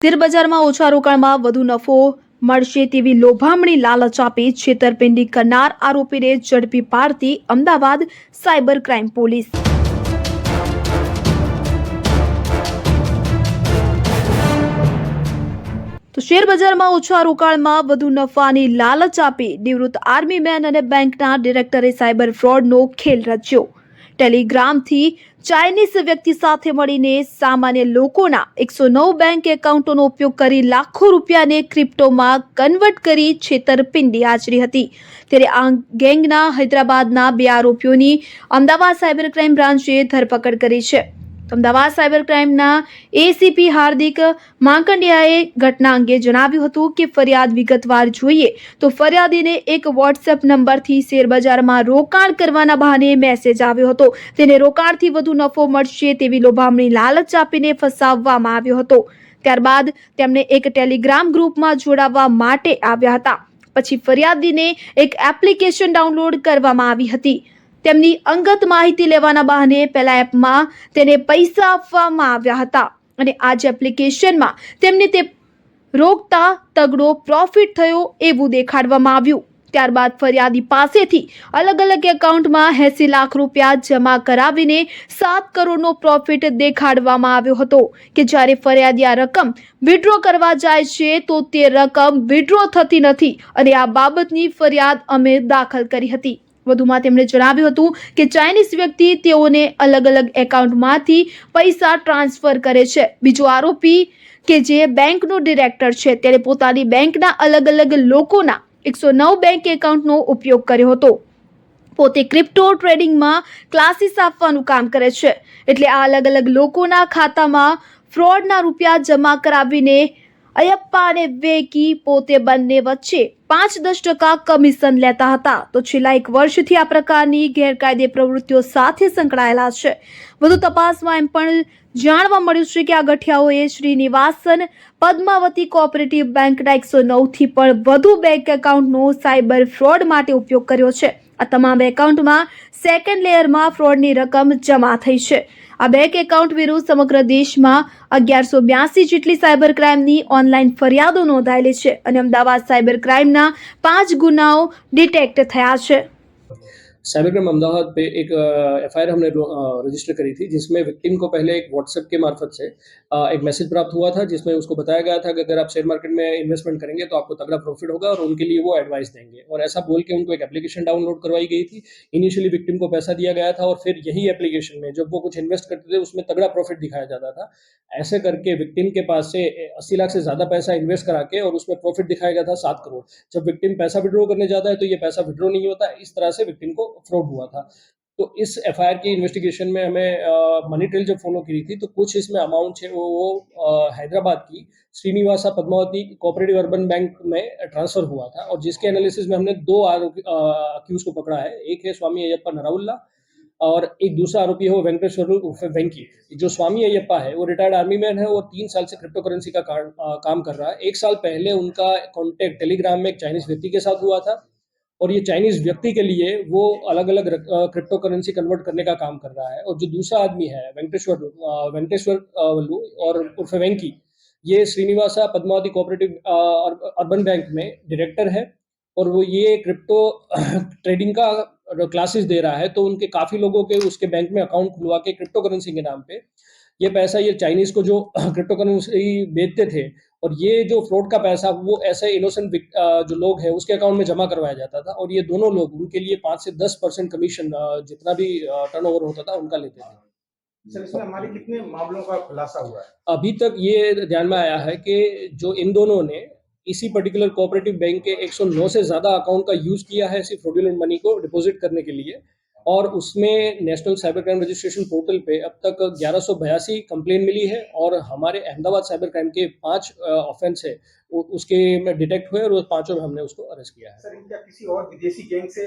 શેરબજારમાં ઓછા રોકાણમાં વધુ નફો મળશે તેવી લોભામણી લાલચ આપી છેતરપિંડી કરનાર આરોપીને ઝડપી પાડતી અમદાવાદ સાયબર ક્રાઇમ પોલીસ। તો શેરબજારમાં ઓછા રોકાણમાં વધુ નફાની લાલચ આપી નિવૃત્ત આર્મી મેન અને બેંકના ડિરેક્ટરે સાયબર ફ્રોડનો ખેલ રચ્યો। ટેલિગ્રામથી ચાઇનીઝ વ્યક્તિ સાથે મળીને સામાન્ય લોકોના 109 બેંક એકાઉન્ટોનો ઉપયોગ કરી લાખો રૂપિયાને ક્રિપ્ટોમાં કન્વર્ટ કરી છેતરપિંડી આચરી હતી। ત્યારે આ ગેંગના હૈદરાબાદના 2 આરોપીઓની અમદાવાદ સાયબર ક્રાઇમ બ્રાન્ચે ધરપકડ કરી છે। અમદાવાદ સાયબર ક્રાઇમના એસીપી હાર્દિક માંકડિયાએ ઘટના અંગે જણાવ્યું હતું કે ફરિયાદ વિગતવાર જોઈએ તો ફરિયાદીને એક વોટ્સએપ નંબરથી શેરબજારમાં રોકાણ કરવાના બહાને મેસેજ આવ્યો હતો। તેને રોકાણથી વધુ નફો મળશે તેવી લોભામણી લાલચ આપીને ફસાવવામાં આવ્યો હતો। ત્યારબાદ તેમને એક ટેલિગ્રામ ગ્રુપમાં જોડાવા માટે આવ્યા હતા। પછી ફરિયાદીને એક એપ્લિકેશન ડાઉનલોડ કરવામાં આવી હતી। તેમની અંગત માહિતી લેવાના બહાને પહેલા એપમાં તેને પૈસા આપવામાં આવ્યા હતા અને આ જ એપ્લિકેશનમાં તેમને તે રોકતા તગડો પ્રોફિટ થયો એવું દેખાડવામાં આવ્યું। ત્યારબાદ ફરિયાદી પાસેથી અલગ અલગ એકાઉન્ટમાં 80 લાખ રૂપિયા જમા કરાવીને 7 કરોડનો પ્રોફિટ દેખાડવામાં આવ્યો હતો કે જ્યારે ફરિયાદી આ રકમ વિડ્રો કરવા જાય છે તો તે રકમ વિડ્રો થતી નથી અને આ બાબતની ફરિયાદ અમે દાખલ કરી હતી। વધુમાં તેમણે જણાવ્યું હતું કે ચાઇનીઝ વ્યક્તિ તેઓને અલગ અલગ એકાઉન્ટમાંથી પૈસા ટ્રાન્સફર કરે છે। બીજો આરોપી કે જે બેંકનો ડિરેક્ટર છે તેને પોતાની બેંકના અલગ અલગ લોકોના 109 બેંક એકાઉન્ટનો ઉપયોગ કર્યો હતો। પોતે ક્રિપ્ટો ટ્રેડિંગમાં ક્લાસીસ આપવાનું કામ કરે છે એટલે આ અલગ અલગ લોકોના ખાતામાં ફ્રોડના રૂપિયા જમા કરાવીને અયપ્પા અને વેકી પોતે બંને વચ્ચે 5-10% કમિશન લેતા હતા। તો છેલ્લા 1 વર્ષથી આ પ્રકારની ગેરકાયદે પ્રવૃત્તિઓ સાથે સંકળાયેલા છે। વધુ તપાસમાં એમ પણ જાણવા મળ્યું છે કે આ ગઠિયાઓએ શ્રીનિવાસન પદ્માવતી કોઓપરેટિવ બેંકના 109થી પણ વધુ બેંક એકાઉન્ટનો સાયબર ફ્રોડ માટે ઉપયોગ કર્યો છે। આ તમામ એકાઉન્ટમાં સેકન્ડ લેયરમાં ફ્રોડની રકમ જમા થઈ છે। આ બેંક એકાઉન્ટ વિરુદ્ધ સમગ્ર દેશમાં 1182 જેટલી સાયબર ક્રાઇમની ઓનલાઈન ફરિયાદો નોંધાયેલી છે અને અમદાવાદ સાયબર ક્રાઇમના 5 ગુનાઓ ડિટેક્ટ થયા છે। साइबर क्राइम अहमदाबाद पे एक एफआईआर हमने रजिस्टर करी थी जिसमें विक्टिम को पहले एक व्हाट्सएप के मार्फत से एक मैसेज प्राप्त हुआ था जिसमें उसको बताया गया था कि अगर आप शेयर मार्केट में इन्वेस्टमेंट करेंगे तो आपको तगड़ा प्रॉफिट होगा और उनके लिए वो एडवाइस देंगे और ऐसा बोल के उनको एक एप्लीकेशन डाउनलोड करवाई गई थी। इनिशियली विक्टिम को पैसा दिया गया था और फिर यही एप्लीकेशन में जब वो कुछ इन्वेस्ट करते थे उसमें तगड़ा प्रॉफिट दिखाया जाता था। ऐसे करके विक्टिम के पास से 80 लाख से ज़्यादा पैसा इन्वेस्ट करा के और उसमें प्रॉफिट दिखाया गया था 7 करोड़। जब विक्टिम पैसा विड्रॉ करने जाता है तो ये पैसा विड्रॉ नहीं होता। इस तरह से विक्टिम को फ्रॉड हुआ था। तो इस एफआईआर की इन्वेस्टिगेशन में हमें मनी ट्रेल जब फॉलो की थी तो कुछ इसमें अमाउंट है वो हैदराबाद की Srinivasa Padmavati cooperative urban bank में ट्रांसफर हुआ था और जिसके एनालिसिस में हमने 2 अक्यूज को पकड़ा है। एक है स्वामी अयप्पा नराउल्ला और एक दूसरा आरोपी है वो वेंकटेश्वर उर्फ वेंकी। जो स्वामी अयप्पा है वो रिटायर्ड आर्मी मैन है और 3 साल से क्रिप्टो करेंसी का काम कर रहा है। 1 साल पहले उनका कॉन्टेक्ट टेलीग्राम में एक चाइनीज व्यक्ति के साथ हुआ था और ये चाइनीज व्यक्ति के लिए वो अलग अलग क्रिप्टो करेंसी कन्वर्ट करने का काम कर रहा है। और जो दूसरा आदमी है वेंकटेश्वर वल्लू और उर्फ वेंकी, ये Srinivasa Padmavati cooperative urban bank में डायरेक्टर है और वो ये क्रिप्टो ट्रेडिंग का क्लासेस दे रहा है। तो उनके काफ़ी लोगों के उसके बैंक में अकाउंट खुलवा के क्रिप्टो करेंसी के नाम पे ये पैसा ये चाइनीज़ को जो क्रिप्टो करेंसी बेचते थे और ये जो फ्रॉड का पैसा वो ऐसे इनोसेंट जो लोग हैं उसके अकाउंट में जमा करवाया जाता था और ये दोनों लोग उनके लिए 5 से 10% कमीशन जितना भी टर्नओवर होता था उनका लेते थे। सर, इसमें हमारे कितने मामलों का खुलासा हुआ है? अभी तक ये ध्यान में आया है कि जो इन दोनों ने इसी पर्टिकुलर कोऑपरेटिव बैंक के 109 से ज़्यादा अकाउंट का यूज़ किया है इसी फ्रॉडुलेंट मनी को डिपॉजिट करने के लिए और उसमें national cyber crime registration portal पे अब तक 1182 कंप्लेन मिली है और हमारे अहमदाबाद साइबर क्राइम के 5 ऑफेंस है उसके में डिटेक्ट हुए और 5 में हमने उसको अरेस्ट किया है। सर, इनका किसी और विदेशी गैंग से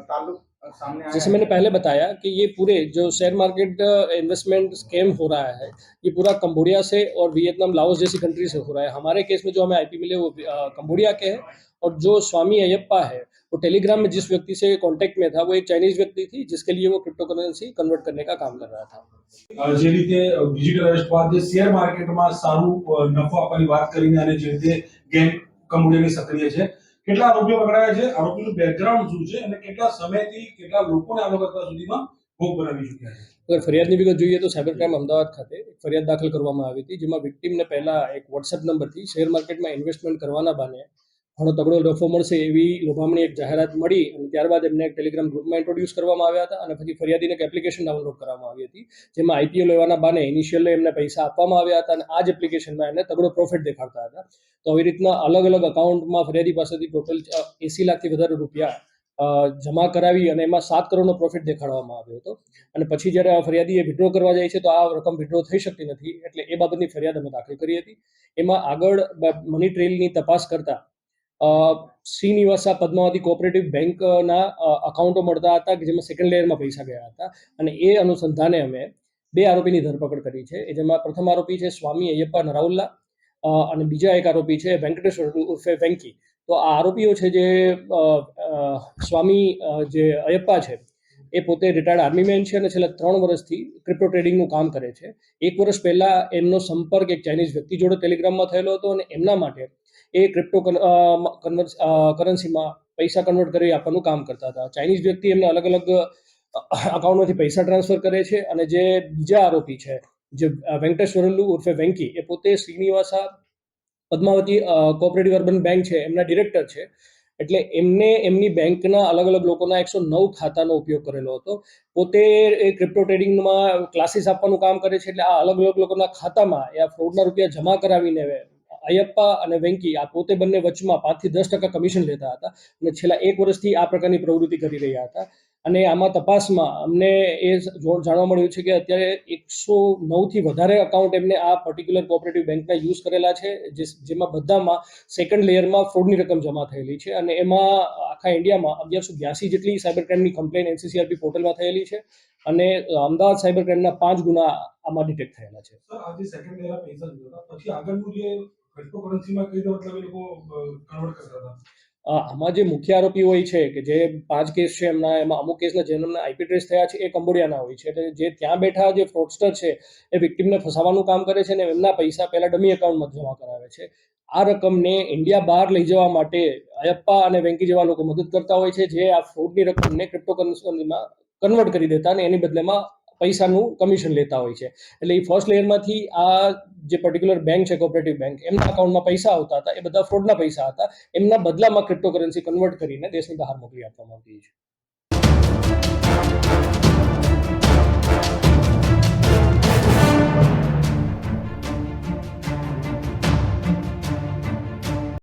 ताल्लुक सामने आया? जैसे मैंने पहले बताया कि ये पूरे जो शेयर मार्केट इन्वेस्टमेंट स्कैम हो रहा है ये पूरा कंबोडिया से और वियतनाम लाओस जैसी कंट्री से हो रहा है। हमारे केस में जो हमें आईपी मिले वो कंबोडिया के हैं और जो स्वामी अयप्पा है वो टेलीग्राम में जिस व्यक्ति से कांटेक्ट में था वो एक चाइनीज व्यक्ति थी जिसके लिए वो क्रिप्टो करेंसी कन्वर्ट करने का काम कर रहा था। જે રીતે ડિજિટલ અરેસ્ટ બાદ જે શેર માર્કેટમાં સારું નફો આપવાની વાત કરીને અને જે રીતે ગેંગ કમોડિયાની સક્રિય છે, કેટલા આરોપીઓ પકડાયા છે, આરોપીનું બેકગ્રાઉન્ડ શું છે અને કેટલા સમયથી કેટલા લોકોને આ લોકો અત્યાર સુધીમાં ભોગ બનાવી ચૂક્યા છે? अगर फरियादની વિગત જોઈએ તો સાયબર ક્રાઇમ અમદાવાદ ખાતે એક ફરિયાદ દાખલ કરવામાં આવી હતી, જેમાં વિક્ટીમને પહેલા એક વોટ્સએપ નંબરથી શેર માર્કેટમાં ઇન્વેસ્ટમેન્ટ કરવાના બહાને ઘણો તગડો નફો મળશે એવી લોભામણી એક જાહેરાત મળી અને ત્યારબાદ એમને એક ટેલિગ્રામ ગ્રુપમાં ઇન્ટ્રોડ્યુસ કરવામાં આવ્યા હતા અને પછી ફરિયાદીને એક એપ્લિકેશન ડાઉનલોડ કરવામાં આવી હતી, જેમાં આઈપીઓ લેવાના બહાને ઇનિશિયલી એમને પૈસા આપવામાં આવ્યા હતા અને આ જ એપ્લિકેશનમાં એમને તગડો પ્રોફિટ દેખાડતા હતા. તો આવી રીતના અલગ અલગ અકાઉન્ટમાં ફરિયાદી પાસેથી ટોટલ 80 લાખથી વધારે રૂપિયા જમા કરાવી અને એમાં 7 કરોડનો પ્રોફિટ દેખાડવામાં આવ્યો હતો. અને પછી જ્યારે આ ફરિયાદીએ વિડ્રો કરવા જાય છે તો આ રકમ વિડ્રો થઈ શકતી નથી, એટલે એ બાબતની ફરિયાદ અમે દાખલ કરી હતી. એમાં આગળ મની ટ્રેલની તપાસ કરતા શ્રીનિવાસા પદ્માવતી કોઓપરેટિવ બેંકના અકાઉન્ટો મળતા હતા કે જેમાં સેકન્ડ લેયરમાં પૈસા ગયા હતા અને એ અનુસંધાને અમે 2 આરોપીની ધરપકડ કરી છે, જેમાં પ્રથમ આરોપી છે સ્વામી અયપ્પા નરાઉલ્લા અને બીજા એક આરોપી છે વેંકટેશ્વર ઉર્ફે વેંકી. તો આ આરોપીઓ છે જે સ્વામી જે અયપ્પા છે એ પોતે રિટાયર્ડ આર્મી મેન છે અને છેલ્લા 3 વર્ષથી ક્રિપ્ટો ટ્રેડિંગનું કામ કરે છે. 1 વર્ષ પહેલા એમનો સંપર્ક એક ચાઇનીઝ વ્યક્તિ જોડે ટેલિગ્રામમાં થયેલો હતો અને એમના માટે એ ક્રિપ્ટો કરન્સીમાં પૈસા કન્વર્ટ કરી આપવાનું કામ કરતા હતા. ચાઇનીઝ વ્યક્તિ એમને અલગ અલગ અકાઉન્ટમાંથી પૈસા ટ્રાન્સફર કરે છે અને જે બીજા આરોપી છે જે વેંકટેશ્વરલ્લુ ઉર્ફે વેંકી એ પોતે શ્રીનિવાસા પદ્માવતી કોઓપરેટિવ અર્બન બેંક છે એમના ડિરેક્ટર છે. એટલે એમને એમની બેંકના અલગ અલગ લોકોના 109 ખાતાનો ઉપયોગ કરેલો હતો. પોતે એ ક્રિપ્ટો ટ્રેડિંગમાં ક્લાસીસ આપવાનું કામ કરે છે, એટલે આ અલગ અલગ લોકોના ખાતામાં એ ફ્રોડના રૂપિયા જમા કરાવીને અયપ્પા અને વેંકી આ પોતે બંને વચમાં 5 થી 10% કમિશન લેતા હતા અને છેલ્લા 1 વર્ષથી આ પ્રકારની પ્રવૃત્તિ કરી રહ્યા હતા. અને આમાં તપાસમાં અમને એ જાણવા મળ્યું છે કે અત્યારે 109 થી વધારે અકાઉન્ટ એમને આ પર્ટિક્યુલર કોઓપરેટિવ બેંકના યુઝ કરેલા છે, જેમાં બધામાં સેકન્ડ લેયરમાં ફ્રોડની રકમ જમા થયેલી છે અને એમાં આખા ઇન્ડિયામાં 1182 જેટલી સાયબર ક્રાઇમની કમ્પ્લેન એનસીસીઆરપી પોર્ટલમાં થયેલી છે અને અમદાવાદ સાયબર ક્રાઇમના 5 ગુના આમાં ડિટેક્ટ થયેલા છે. સર, આ જે સેકન્ડ લેયરના પૈસા જોતા પછી આગળનું જે ક્રિપ્ટોકરન્સીમાં કઈ રીતે મતલબ એ લોકો કન્વર્ટ કરતા હતા? આમાં જે મુખ્ય આરોપી હોય છે કે જે 5 કેસ છે એમાં અમુક કેસના જેમના આઈપી ટ્રેસ થયા છે એ કંબોડિયાના હોય છે, એટલે જે ત્યાં બેઠા જે ફ્રોડસ્ટર છે એ વિક્ટીમને ફસાવાનું કામ કરે છે અને એમના પૈસા પહેલા ડમી એકાઉન્ટમાં જમા કરાવે છે. આ રકમને ઇન્ડિયા બહાર લઈ જવા માટે અયપ્પા અને વેંકી જેવા લોકો મદદ કરતા હોય છે, જે આ ફ્રોડની રકમને ક્રિપ્ટોકરન્સીમાં કન્વર્ટ કરી દેતા અને એની બદલેમાં પૈસાનું કમિશન લેતા હોય છે. એટલે એ ફર્સ્ટ લેયરમાંથી આ જે પર્ટિક્યુલર બેંક છે કોઓપરેટિવ બેંક એમના અકાઉન્ટમાં પૈસા આવતા હતા, એ બધા ફ્રોડના પૈસા હતા. એમના બદલામાં ક્રિપ્ટોકરન્સી કન્વર્ટ કરીને દેશની બહાર મોકલી આપવામાં આવતી છે.